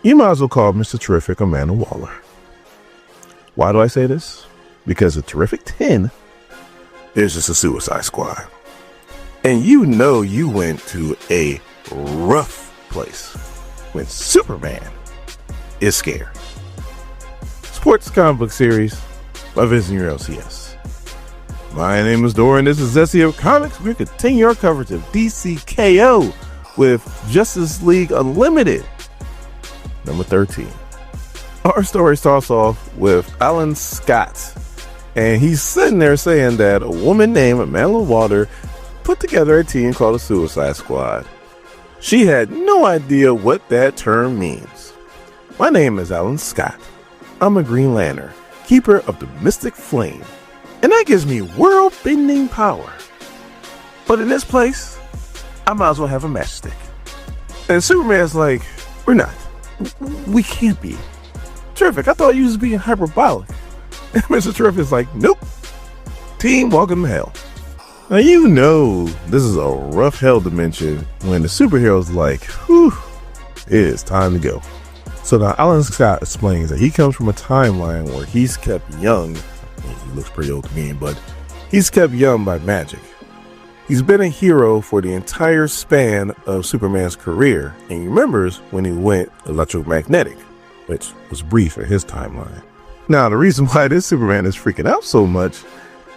You might as well call Mr. Terrific Amanda Waller. Why do I say this? Because the Terrific 10 is just a Suicide Squad. And you know you went to a rough place when Superman is scared. Support this comic book series by visiting your LCS. My name is Dora and this is Zesty of Comics. We're continuing our coverage of DCKO with Justice League Unlimited, number 13. Our story starts off with Alan Scott, and he's sitting there saying that a woman named Amanda Waller put together a team called the Suicide Squad. She had no idea what that term means. My name is Alan Scott. I'm a Green Lantern, keeper of the Mystic Flame, and that gives me world-bending power. But in this place, I might as well have a matchstick. And Superman's like, we're not. We can't be. Terrific, I thought you was being hyperbolic. And Mr. Terrific's like, nope. Team, welcome to hell. Now you know this is a rough hell dimension when the superhero's like, whew, it is time to go. So now Alan Scott explains that he comes from a timeline where he's kept young. He looks pretty old to me, but he's kept young by magic. He's been a hero for the entire span of Superman's career, and he remembers when he went electromagnetic, which was brief in his timeline. Now, the reason why this Superman is freaking out so much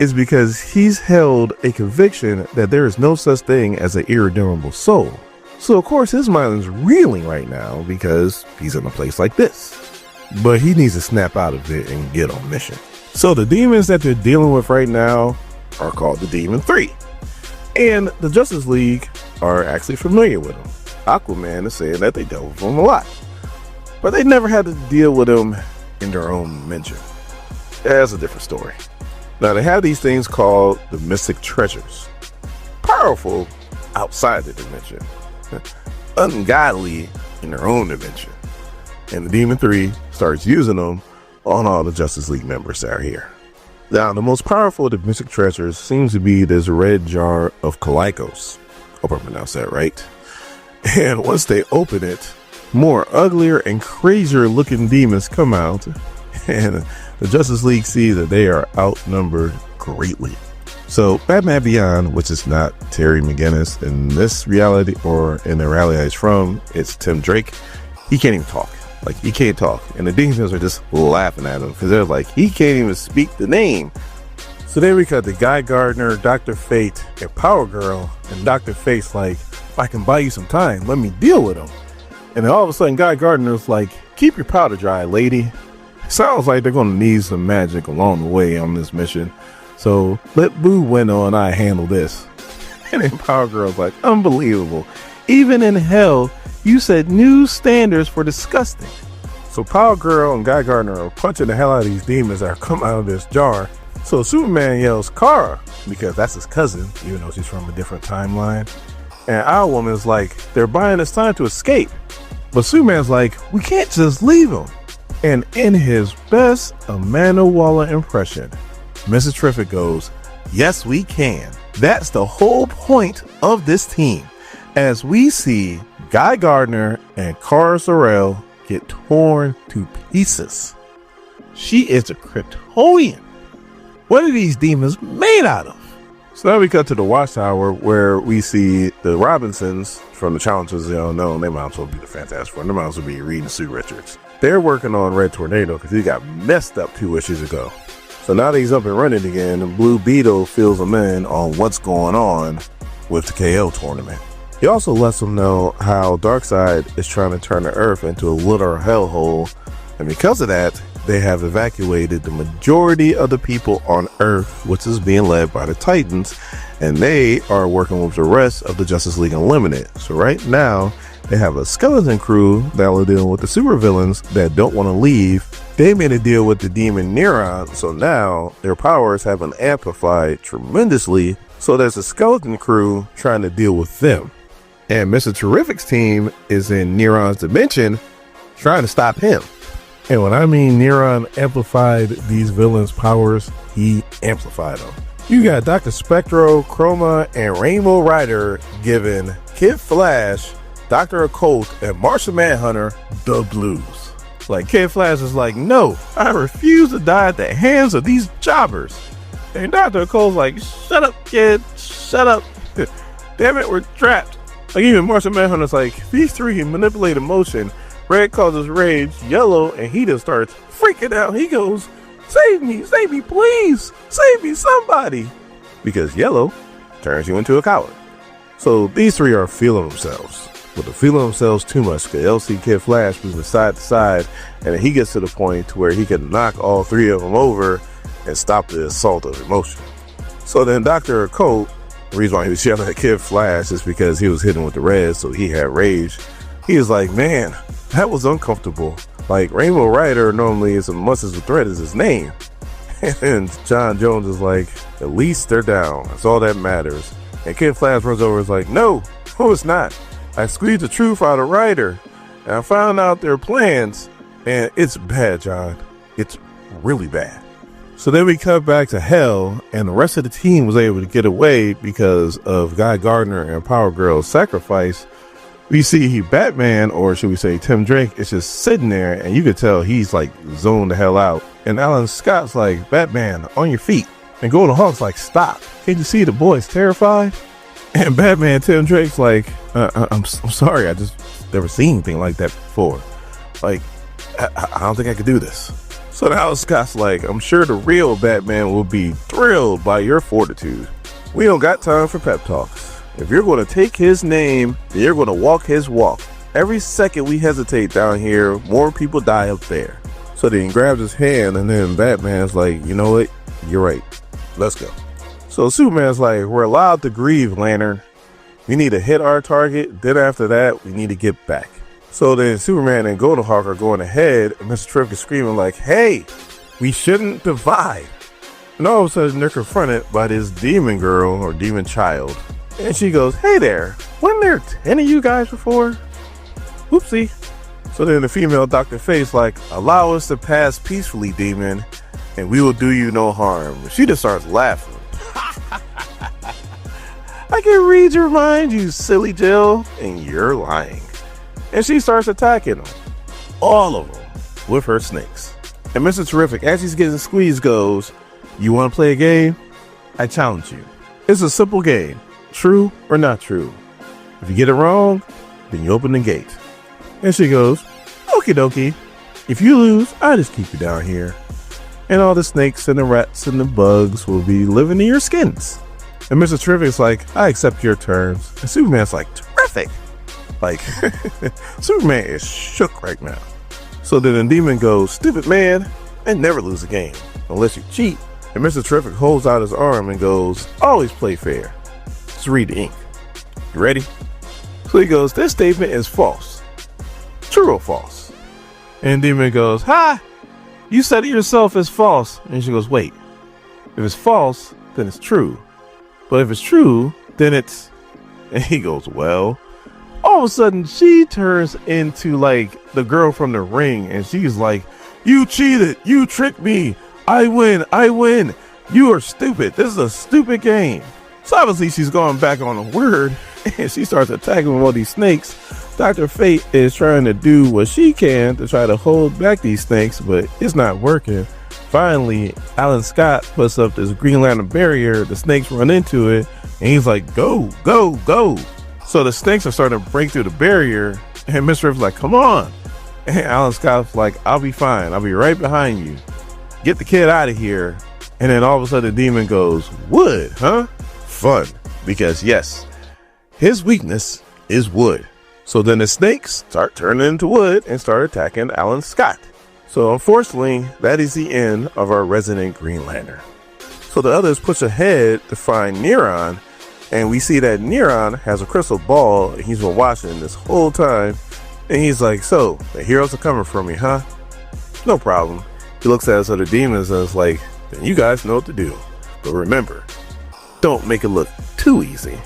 is because he's held a conviction that there is no such thing as an irredeemable soul. So, of course, his mind is reeling right now because he's in a place like this. But he needs to snap out of it and get on mission. So the demons that they're dealing with right now are called the Demon 3. And the Justice League are actually familiar with them. Aquaman is saying that they dealt with them a lot, but they never had to deal with them in their own dimension. That's a different story. Now they have these things called the Mystic Treasures. Powerful outside the dimension, ungodly in their own dimension. And the Demon 3 starts using them on all the Justice League members that are here. Now, the most powerful of the Mystic Treasures seems to be this red jar of Kalikos. Hope I pronounced that right. And once they open it, more uglier and crazier looking demons come out, and the Justice League see that they are outnumbered greatly. So Batman Beyond, which is not Terry McGinnis in this reality, or in the reality he's from, it's Tim Drake. He can't even talk. Like, he can't talk. And the demons are just laughing at him because they're like, he can't even speak the name. So then we got the Guy Gardner, Dr. Fate, and Power Girl. And Dr. Fate's like, if I can buy you some time, let me deal with him. And then all of a sudden, Guy Gardner's like, keep your powder dry, lady. Sounds like they're going to need some magic along the way on this mission. So let Boo Winnow and I handle this. And then Power Girl's like, unbelievable. Even in hell, you set new standards for disgusting. So Power Girl and Guy Gardner are punching the hell out of these demons that are coming out of this jar. So Superman yells, Kara, because that's his cousin, even though she's from a different timeline. And our woman's like, they're buying us time to escape. But Superman's like, we can't just leave him. And in his best Amanda Waller impression, Mr. Terrific goes, yes, we can. That's the whole point of this team. As we see Guy Gardner and Kara Zor-El get torn to pieces. She is a Kryptonian. What are these demons made out of? So now we cut to the Watchtower where we see the Robinsons from the Challengers of the Unknown. They might as well be the Fantastic Four. They might as well be Reed and Sue Richards. They're working on Red Tornado because he got messed up 2 issues ago. So now that he's up and running again, and Blue Beetle fills them in on what's going on with the KO tournament. He also lets them know how Darkseid is trying to turn the Earth into a literal hellhole, and because of that, they have evacuated the majority of the people on Earth, which is being led by the Titans, and they are working with the rest of the Justice League Unlimited. So right now, they have a skeleton crew that will deal with the supervillains that don't want to leave. They made a deal with the demon Neron, so now their powers have been amplified tremendously, so there's a skeleton crew trying to deal with them. And Mr. Terrific's team is in Neron's dimension trying to stop him. And when I mean Neron amplified these villains' powers, he amplified them. You got Dr. Spectro, Chroma, and Rainbow Rider giving Kid Flash Dr. Occult and Martian Manhunter the Blues. Like, Kid Flash is like, no, I refuse to die at the hands of these jobbers. And Dr. Occult's like, shut up, kid, shut up. Damn it, we're trapped. Like, even Martian Manhunter's like, these three manipulate emotion. Red causes rage, yellow, and he just starts freaking out. He goes, save me, please, save me, somebody. Because yellow turns you into a coward. So these three are feeling themselves. But they're feeling themselves too much, because they'll see Kid Flash moving side to side, and then he gets to the point to where he can knock all three of them over and stop the assault of emotion. So then Dr. Occult, the reason why he was yelling at Kid Flash is because he was hitting with the red, so he had rage. He was like, man, that was uncomfortable. Like, Rainbow Rider normally is a mustard with thread is his name. And John Jones is like, at least they're down. That's all that matters. And Kid Flash runs over and is like, no, it's not. I squeezed the truth out of Ryder, and I found out their plans, and it's bad, John. It's really bad. So then we cut back to Hell, and the rest of the team was able to get away because of Guy Gardner and Power Girl's sacrifice. We see Batman, or should we say Tim Drake, is just sitting there, and you could tell he's like zoned the hell out. And Alan Scott's like, Batman, on your feet. And Golden Hawk's like, stop. Can't you see the boy's terrified? And Batman, Tim Drake's like, I'm sorry, I just never seen anything like that before. Like, I don't think I could do this. So now Scott's like, I'm sure the real Batman will be thrilled by your fortitude. We don't got time for pep talks. If you're going to take his name, then you're going to walk his walk. Every second we hesitate down here, more people die up there. So then he grabs his hand, and then Batman's like, you know what? You're right. Let's go. So Superman's like, we're allowed to grieve, Lantern. We need to hit our target. Then after that, we need to get back. So then Superman and Golden Hawk are going ahead, and Mr. Terrific is screaming like, hey, we shouldn't divide. And all of a sudden, they're confronted by this demon girl or demon child. And she goes, hey there, wasn't there 10 of you guys before? Oopsie. So then the female Dr. Fate's like, allow us to pass peacefully, demon, and we will do you no harm. She just starts laughing. I can read your mind, you silly Jill, and you're lying. And she starts attacking them, all of them, with her snakes. And Mr. Terrific, as he's getting squeezed, goes, you want to play a game? I challenge you. It's a simple game, true or not true. If you get it wrong, then you open the gate. And she goes, okie dokie. If you lose, I just keep you down here. And all the snakes and the rats and the bugs will be living in your skins. And Mr. Terrific's like, I accept your terms. And Superman's like, terrific. Like, Superman is shook right now. So then the demon goes, stupid man, I never lose a game unless you cheat. And Mr. Terrific holds out his arm and goes, always play fair. Just read the ink. You ready? So he goes, this statement is false. True or false? And the demon goes, ha! You said it yourself as false. And she goes, wait, if it's false, then it's true. But if it's true, then it's... And he goes, well... All of a sudden, she turns into like the girl from The Ring, and she's like, you cheated, you tricked me, I win, you are stupid, this is a stupid game. So obviously she's going back on the word, and she starts attacking all these snakes. Dr. Fate is trying to do what she can to try to hold back these snakes, but it's not working. Finally, Alan Scott puts up this Green Lantern barrier, the snakes run into it, and he's like, go, go, go. So the snakes are starting to break through the barrier, and Mr. Riff's like, come on. And Alan Scott's like, I'll be fine. I'll be right behind you. Get the kid out of here. And then all of a sudden the demon goes, wood, huh? Fun. Because yes, his weakness is wood. So then the snakes start turning into wood and start attacking Alan Scott. So unfortunately, that is the end of our resident Green Lantern. So the others push ahead to find Neron. And we see that Neron has a crystal ball, and he's been watching this whole time. And he's like, so, the heroes are coming for me, huh? No problem. He looks at his other demons and is like, then you guys know what to do. But remember, don't make it look too easy,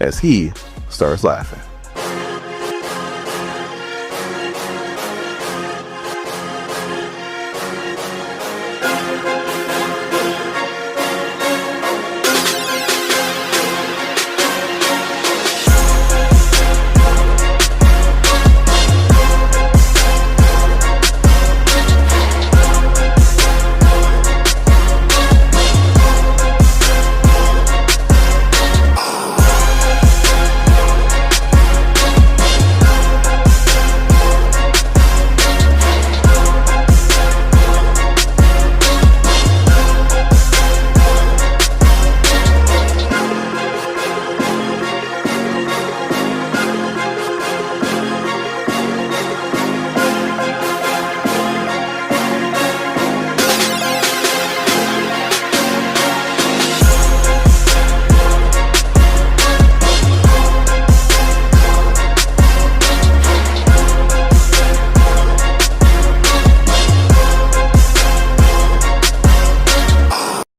as he starts laughing.